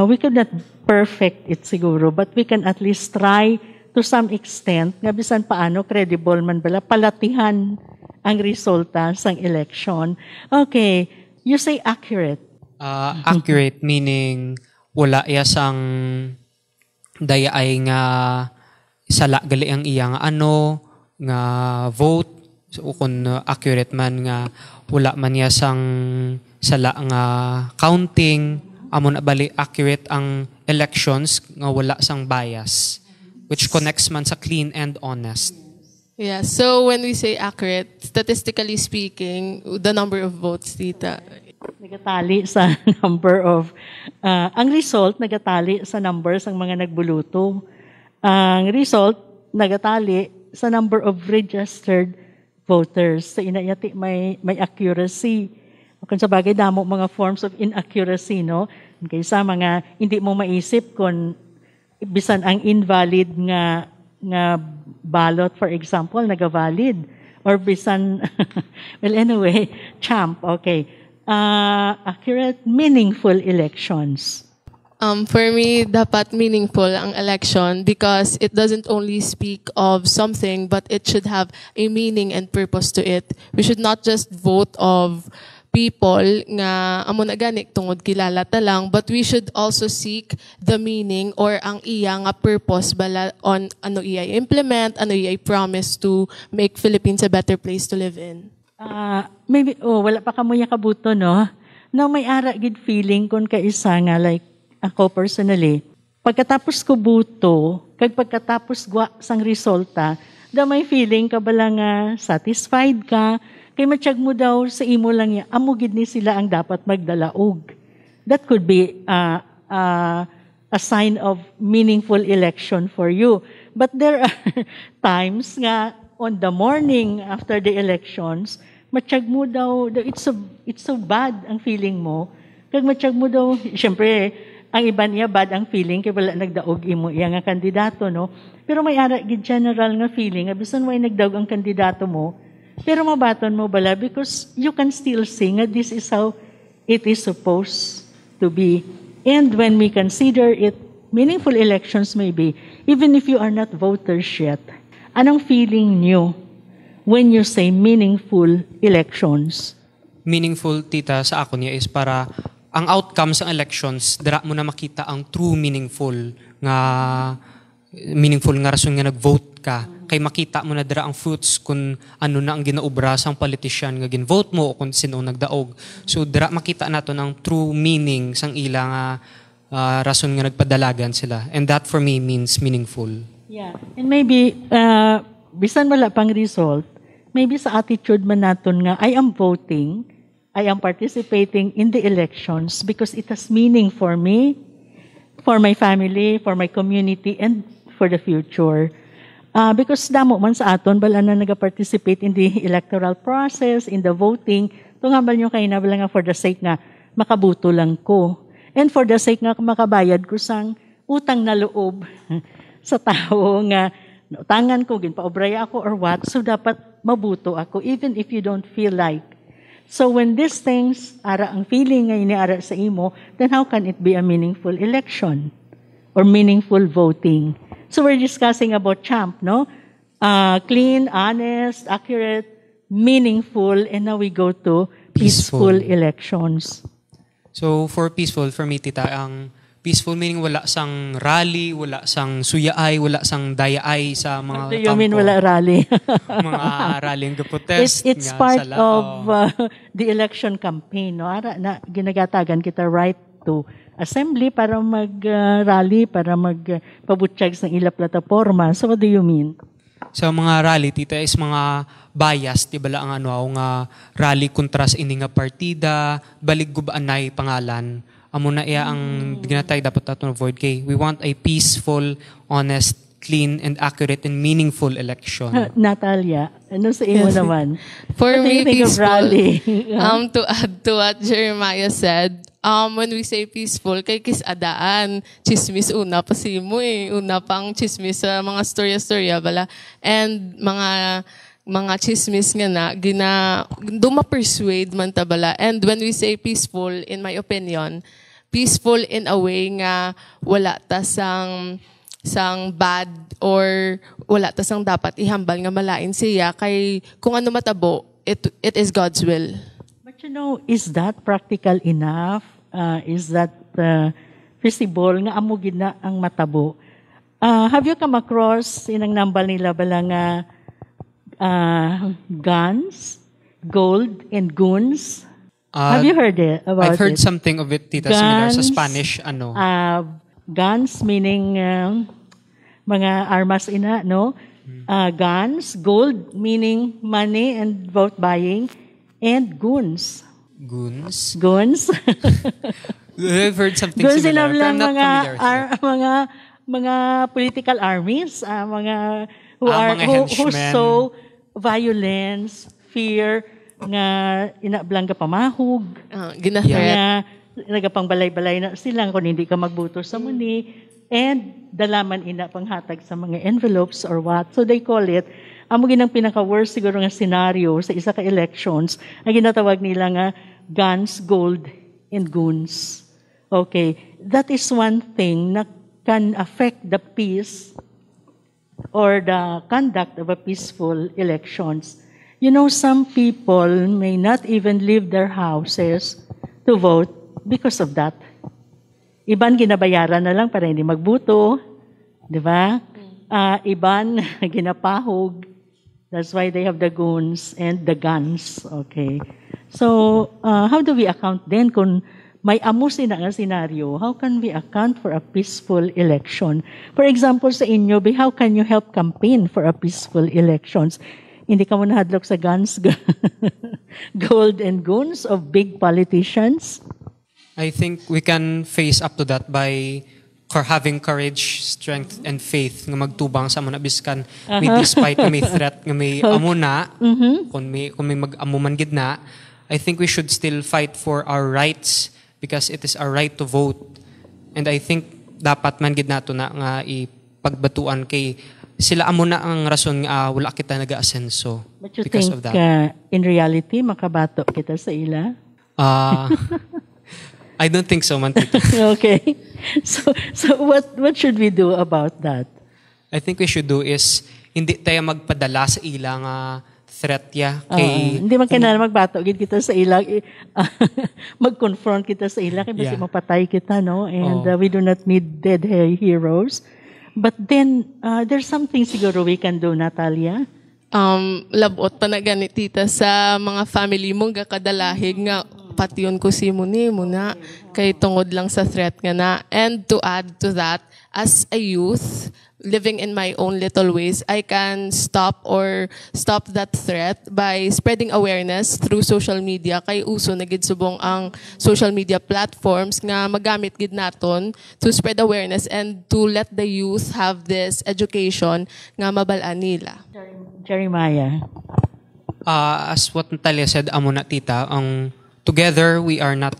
We could not perfect it siguro, but we can at least try to some extent, nga bisan paano, credible man bala, palatihan ang resulta sang election. Okay, you say accurate. Accurate meaning wala sang daya ay nga sala gali ang iyang nga vote. So, kung accurate man nga wala man sang sala nga counting, amon bali accurate ang elections nga wala sang bias, which connects man sa clean and honest. Yeah, so when we say accurate, statistically speaking, the number of votes, Tita. Nagatali sa number of, ang result nagatali sa numbers ang mga nagbuluto. Ang result nagatali sa number of registered voters. Sa inayati may accuracy. Kung sa bagay damo mga forms of inaccuracy, no? Kaysa mga hindi mo maisip kung bisan ang invalid nga ballot, for example, naga-valid. Or bisan, well anyway, champ, okay. Accurate, meaningful elections. For me, dapat meaningful ang election because it doesn't only speak of something, but it should have a meaning and purpose to it. We should not just vote of people nga amo na gani tungod kilala ta lang, but we should also seek the meaning or ang iya nga purpose bala on ano iya implement, ano iya promise to make Philippines a better place to live in. Maybe wala pa kamuya kabuto, no? No, may ara gid feeling kun kaisa nga like ako personally, pagkatapos ko buto, kag pagkatapos gwa sang resulta, da may feeling ka bala nga satisfied ka. Kay matiyag mo daw sa imo lang niya, amo gid ni sila ang dapat magdalaog. That could be a sign of meaningful election for you. But there are times nga on the morning after the elections, matiyag mo daw, it's so bad ang feeling mo. Kag matiyag mo daw, syempre, ang iba niya bad ang feeling, kaya wala nagdaog imo iya nga kandidato, no? Pero may ara gid general nga feeling, abisan way nagdaog ang kandidato mo, pero mabaton mo bala because you can still sing that this is how it is supposed to be. And when we consider it, meaningful elections may be, even if you are not voters yet, anong feeling nyo when you say meaningful elections? Meaningful, tita, sa ako niya is para ang outcome sa elections, dara mo na makita ang true meaningful nga rason nga nag-vote ka. Kay makita mo na dara ang fruits kung ano na ang ginaubra sang politician nga gin-vote mo o kung sino nagdaog. So dara makita nato ang true meaning sang ila nga rason nga nagpadalagan sila. And that for me means meaningful. Yeah. And maybe, bisan wala pang result, maybe sa attitude man naton nga, I am voting, I am participating in the elections because it has meaning for me, for my family, for my community, and for the future. Because damo man sa aton, bala na nag-participate in the electoral process, in the voting, tungambal nyo kayo na bala nga for the sake nga makabuto lang ko. And for the sake nga makabayad ko sang utang na loob sa tao nga utangan ko, ginpaobraya ako or what, so dapat mabuto ako even if you don't feel like. So when these things, ara ang feeling nga iniara sa imo, then how can it be a meaningful election or meaningful voting? So we're discussing about CHAMP, no? Clean, honest, accurate, meaningful, and now we go to peaceful elections. So for peaceful, for me, tita, ang peaceful meaning wala sang rally, wala sang suyaay, wala sang dayaay sa mga kampo. You mean wala rally? Mga rally ang protest. It's part of the election campaign. No? Ara na ginagatagan kita right to assembly para mag-rally, para magpabutsyag sa ila plataforma. So what do you mean? Sa mga rally, tita, is mga bias, di bala ang nga rally kontra sa ini nga partida, balig gubaanay pangalan. Amo na iya ang ginatay dapat natin avoid kay we want a peaceful, honest, clean, and accurate and meaningful election. Natalia, ano sa imo naman? For me, peaceful. Rally? To add to what Jeremiah said, when we say peaceful, kay kisadaan, chismis una pa si mo una pang chismis sa mga storya-storya bala, and mga chismis nga na, duma-persuade man tabala. And when we say peaceful, in my opinion, peaceful in a way nga wala ta sang bad or wala ta sang dapat ihambal nga malain siya kay kung ano matabo, it is God's will. But is that practical enough? Is that feasible nga amo gid na ang matabo? Have you come across inang nambal nila bala nga guns, gold, and goons? Have you heard it about it? I've heard something of it, tita, similar sa Spanish, ano? Guns meaning mga armas ina, no? Guns, gold meaning money and vote buying, and goons. Goons? Goons. I've heard something goons similar, but I'm not familiar. Mga political armies, mga who sow violence, fear, nga inablangga pamahug, nga nagapangbalay-balay na sila kung hindi ka magbuto sa muni, and dalaman ina panghatag sa mga envelopes or what. So they call it, amo ginang pinaka-worst siguro nga scenario sa isa ka elections, ang ginatawag nila nga guns, gold, and goons. Okay, that is one thing na can affect the peace or the conduct of a peaceful elections. Some people may not even leave their houses to vote because of that. Iban ginabayaran na lang para hindi magbuto, di ba? Iban ginapahog. That's why they have the goons and the guns. Okay. So, how do we account then kung may amusin na nga senaryo? How can we account for a peaceful election? For example, sa inyo, how can you help campaign for a peaceful elections? Hindi ka mo nahadlok sa guns, gold and goons of big politicians? I think we can face up to that by having courage, strength, and faith nga magtubang sa amuna biskan may despite nga may threat nga may amuna kung may mag-amuman gid na, I think we should still fight for our rights because it is our right to vote. And I think dapat man gid nato na nga ipagbatuan kay sila amuna ang rason nga wala kita naga-asenso because of that. But you think in reality makabato kita sa ila? I don't think so, man. Okay. So what should we do about that? I think we should do is hindi tayo magpadala sa ilang threat ya kay hindi man kailangan magbato gid kita sa ilang mag-confront kita sa ilang kay basi mapatay kita, no? And we do not need dead heroes. But then there's something siguro we can do, Natalia. Labot pa na ganit tita sa mga family mo gakadalahig nga pation ko si muni muna kay tungod lang sa threat nga na. And to add to that, as a youth living in my own little ways, I can stop that threat by spreading awareness through social media. Kay uso na gid subong ang social media platforms nga magamit gid naton to spread awareness and to let the youth have this education nga mabalaan nila. Jeremiah. As what Natalia said, amo na tita, ang together we are not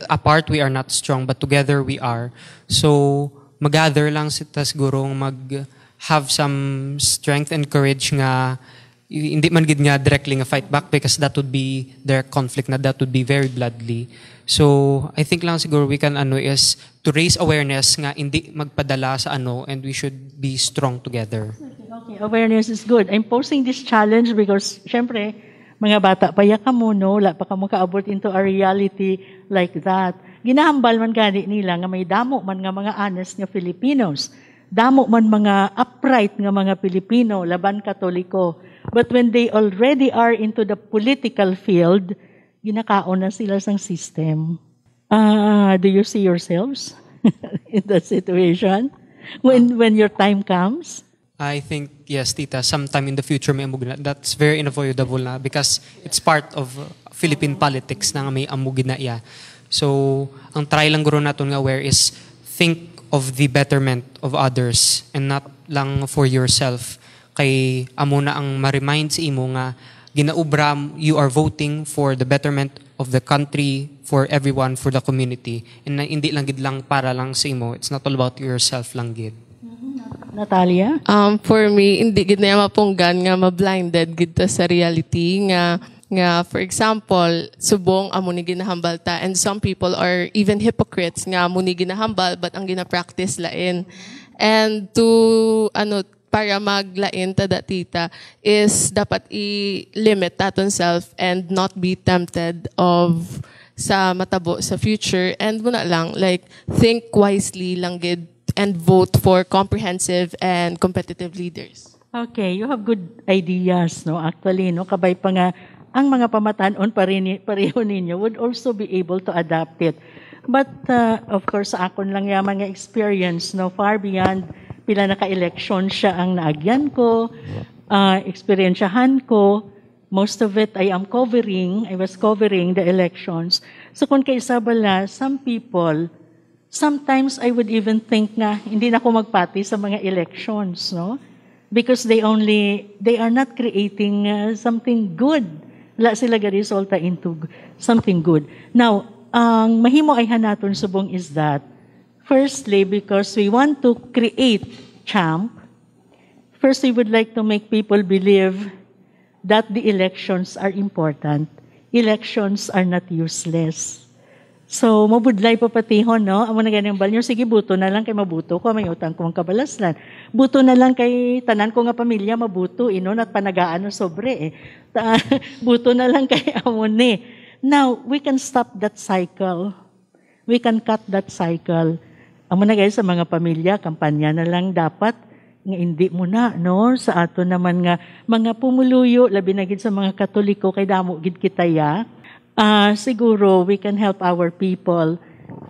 apart we are not strong, but together we are. So magather lang sita siguro mag-have some strength and courage nga hindi man gid nga directly nga fight back because that would be their conflict na that would be very bloodly. So I think lang siguro we can is to raise awareness nga hindi magpadala sa and we should be strong together. Okay, awareness is good. I'm posing this challenge because syempre mga bata pa ya kamo, no, wala pa kamo kaabot into a reality like that. Ginahambal man gani nila nga may damo man nga mga honest nga Filipinos. Damo man mga upright nga mga Pilipino, laban Katoliko. But when they already are into the political field, ginakaon na sila sang system. Do you see yourselves in that situation? When your time comes? I think, yes, tita, sometime in the future may amugin na. That's very unavoidable na because it's part of Philippine politics na may amugin na iya. So, ang try lang guro natin nga aware is think of the betterment of others and not lang for yourself. Kay amo na ang ma-remind sa imo nga ginaubra you are voting for the betterment of the country, for everyone, for the community. And hindi lang gid lang para lang sa imo. It's not all about yourself lang gid. Natalia? For me, hindi gid na mapunggan nga ma-blinded gid ta sa reality nga for example, subong amo ni ginahambal ta, and some people are even hypocrites nga amo ni ginahambal but ang gina-practice lain. And to para maglain ta tita is dapat i-limit taton self and not be tempted of sa matabo sa future, and muna lang like think wisely lang gid and vote for comprehensive and competitive leaders. Okay, you have good ideas, no? Actually, no, kabay pa nga ang mga pamatanon pareho ninyo would also be able to adapt it. But of course, sa akon lang yung mga experience, no, far beyond pila naka-election siya ang naagyan ko, experiensyahan ko. Most of it I was covering the elections. So kung kaisabala, some people, sometimes I would even think na hindi na ako magpati sa mga elections, no? Because they are not creating something good. Wala sila ga-resulta into something good. Now, ang mahimo ay hanaton subong is that, firstly, because we want to create champ, first we would like to make people believe that the elections are important. Elections are not useless. So, mabudlay pa patihon, no? Amo na ganyan balyo, sige, buto na lang kay mabuto ko, may utang ko ang kabalaslan. Buto na lang kay tanan ko nga pamilya, mabuto, at panagaan no sobre, buto na lang kay amo ni. Now, we can stop that cycle. We can cut that cycle. Amo na guys, sa mga pamilya, kampanya na lang dapat, nga hindi mo na, no? Sa ato naman nga, mga pumuluyo, labi na gid sa mga Katoliko, kay damo gid kitaya. Siguro we can help our people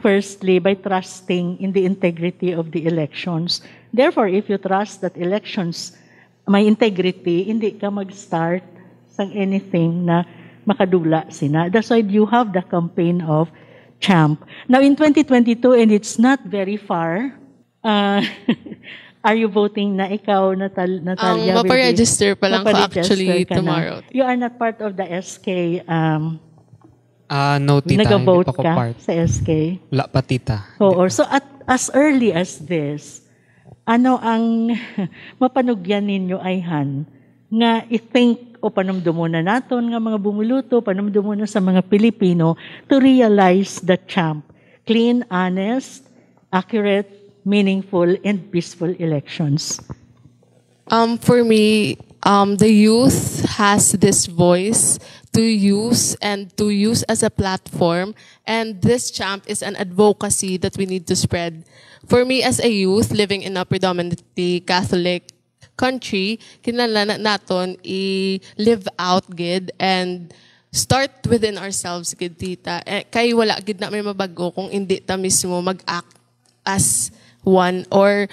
firstly by trusting in the integrity of the elections. Therefore, if you trust that elections may integrity, hindi ka mag-start sa anything na makadula sina. That's why you have the campaign of champ. Now in 2022, and it's not very far, are you voting na ikaw, Natalia? Maparegister pa lang ko actually tomorrow. You are not part of the SK. No, tita. Nag-vote hindi pa ko ka part. sa SK? Wala pa, tita. Oo. So as early as this, ano ang mapanugyan ninyo ay nga i-think o panumdumo na naton nga mga bumuluto, panumdumo na sa mga Pilipino to realize the champ. Clean, honest, accurate, meaningful, and peaceful elections. For me, the youth has this voice to use as a platform, and this champ is an advocacy that we need to spread. For me as a youth living in a predominantly Catholic country, kinahanglan naton i-live out gid and start within ourselves gid, tita. Kay wala gid na may mabago kung hindi ta mismo mag-act as one, or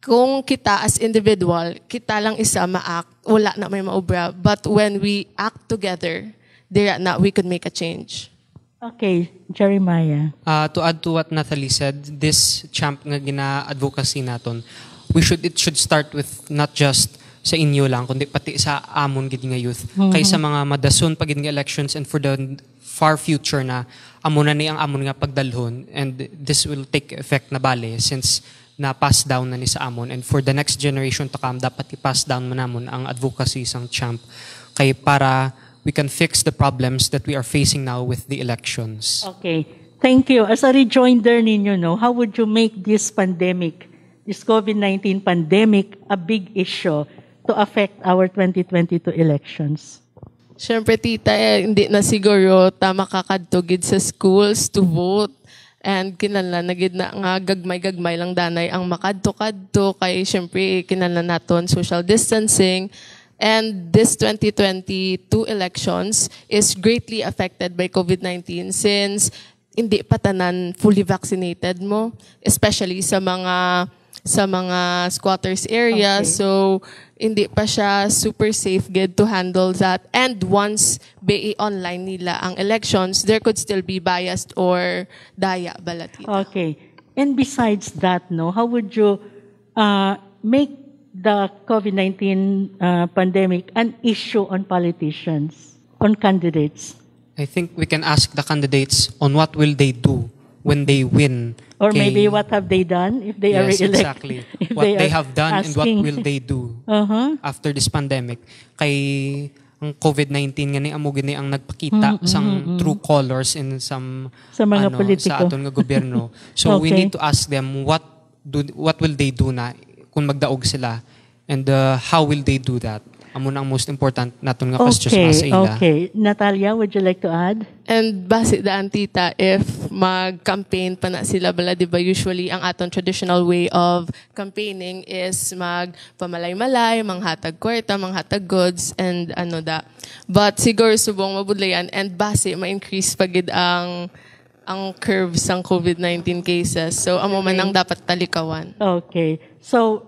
kung kita as individual, kita lang isa ma-act, wala na may maubra. But when we act together, there na we could make a change. Okay, Jeremiah. To add to what Nathalie said, this champ nga gina-advocacy naton, it should start with not just sa inyo lang, kundi pati sa amon gid nga youth. Kay sa mga madason pag nga elections and for the far future na amon na ni ang amon nga pagdalhon, and this will take effect na bale since na pass down na ni sa amon, and for the next generation to come dapat i-pass down mo namon ang advocacy sang champ kay para we can fix the problems that we are facing now with the elections. Okay. Thank you. As a rejoinder ninyo, how would you make this pandemic, this COVID-19 pandemic, a big issue to affect our 2022 elections? Siyempre, tita, hindi na siguro tama kakadtugid sa schools to vote. And kinala nagid na nga gagmay-gagmay lang danay ang makadto-kadto kay siyempre kinala naton social distancing. And this 2022 elections is greatly affected by COVID-19 since hindi pa tanan fully vaccinated mo, especially sa mga squatters area. Okay. So hindi pa siya super safe good to handle that. And once online nila ang elections, there could still be biased or daya balatita. Okay. And besides that, how would you make the COVID-19 pandemic an issue on politicians, on candidates? I think we can ask the candidates on what will they do when they win. Or maybe what have they done if they are yes, re-elected? Exactly. What they have done and what will they do after this pandemic. Kay ang COVID-19 nga ni amo gini ang nagpakita sang true colors in some sa mga politiko sa aton nga gobyerno. So we need to ask them what will they do na kung magdaog sila, and how will they do that. Amo na ang most important naton nga questions sa ila. Okay. Natalia, would you like to add? And base daan, tita, if mag-campaign pa na sila bala, di ba usually ang aton traditional way of campaigning is magpamalay-malay, manghatag kwarta, manghatag goods, and But siguro subong mabudlayan and base ma-increase pagid ang curves ng COVID-19 cases. So amo man ang dapat talikawan. Okay. So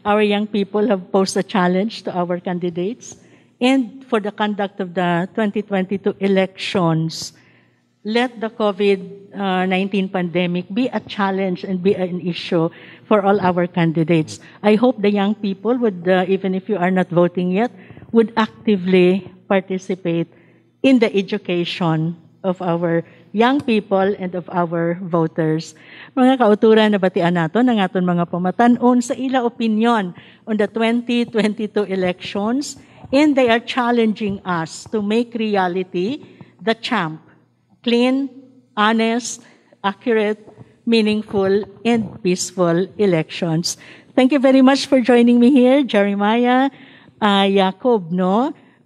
our young people have posed a challenge to our candidates. And for the conduct of the 2022 elections, let the COVID-19 pandemic be a challenge and be an issue for all our candidates. I hope the young people would, even if you are not voting yet, would actively participate in the education of our young people and of our voters. Mga kauturan na batian naton ang aton mga pamatanon sa ila opinion on the 2022 elections, and they are challenging us to make reality the champ. Clean, honest, accurate, meaningful, and peaceful elections. Thank you very much for joining me here, Jeremiah, Jacob,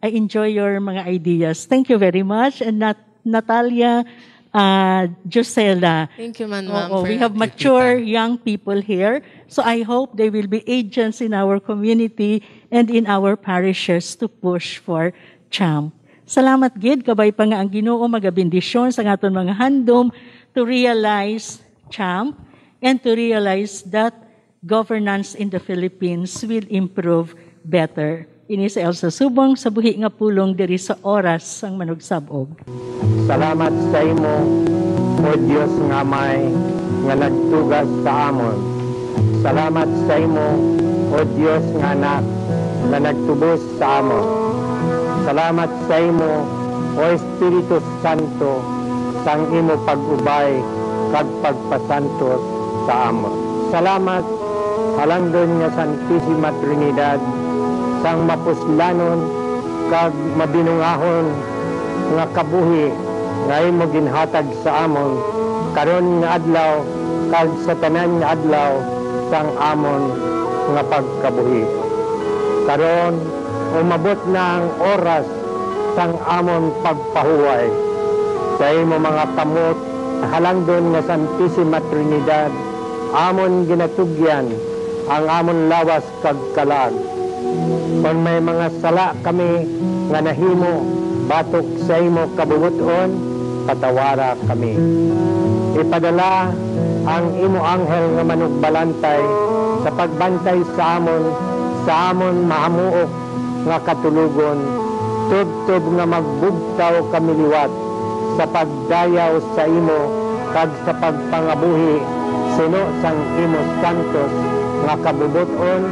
I enjoy your mga ideas. Thank you very much. And Natalia, Josela. Thank you, ma'am. We have mature young people here. So I hope they will be agents in our community and in our parishes to push for champ. Salamat gid kabay pa nga ang Ginoo magabindisyon sa aton mga handom to realize champ and to realize that governance in the Philippines will improve better. Ini sa Elsa Subong sa buhi nga pulong diri sa ORAS sang MANUGSAB-OG. Salamat sa imo, O Dios nga may nga nagtugas sa amon. Salamat sa imo, O Dios nga anak nga nagtubos sa amon. Salamat sa imo, O Espiritu Santo, sang imo pag-ubay kag pagpasantos sa amon. Salamat halangdon nga Santisima Trinidad, sang mapuslanon kag mabinungahon nga kabuhi nga imo ginhatag sa amon karon nga adlaw kag sa tanan nga adlaw sang amon nga pagkabuhi. Karon umabot na ang oras sang amon pagpahuway. Sa imo mga kamot halangdon nga Santisima Trinidad, amon ginatugyan ang amon lawas kag kalag. Kung may mga sala kami nga nahimo batok sa imo kabubuton, patawara kami. Ipadala ang imo anghel nga manugbalantay sa pagbantay sa amon mahamuok nga katulugon, tubtob nga magbugtaw kami liwat sa pagdayaw sa imo kag sa pagpangabuhi sino sang imo santos nga kabubuton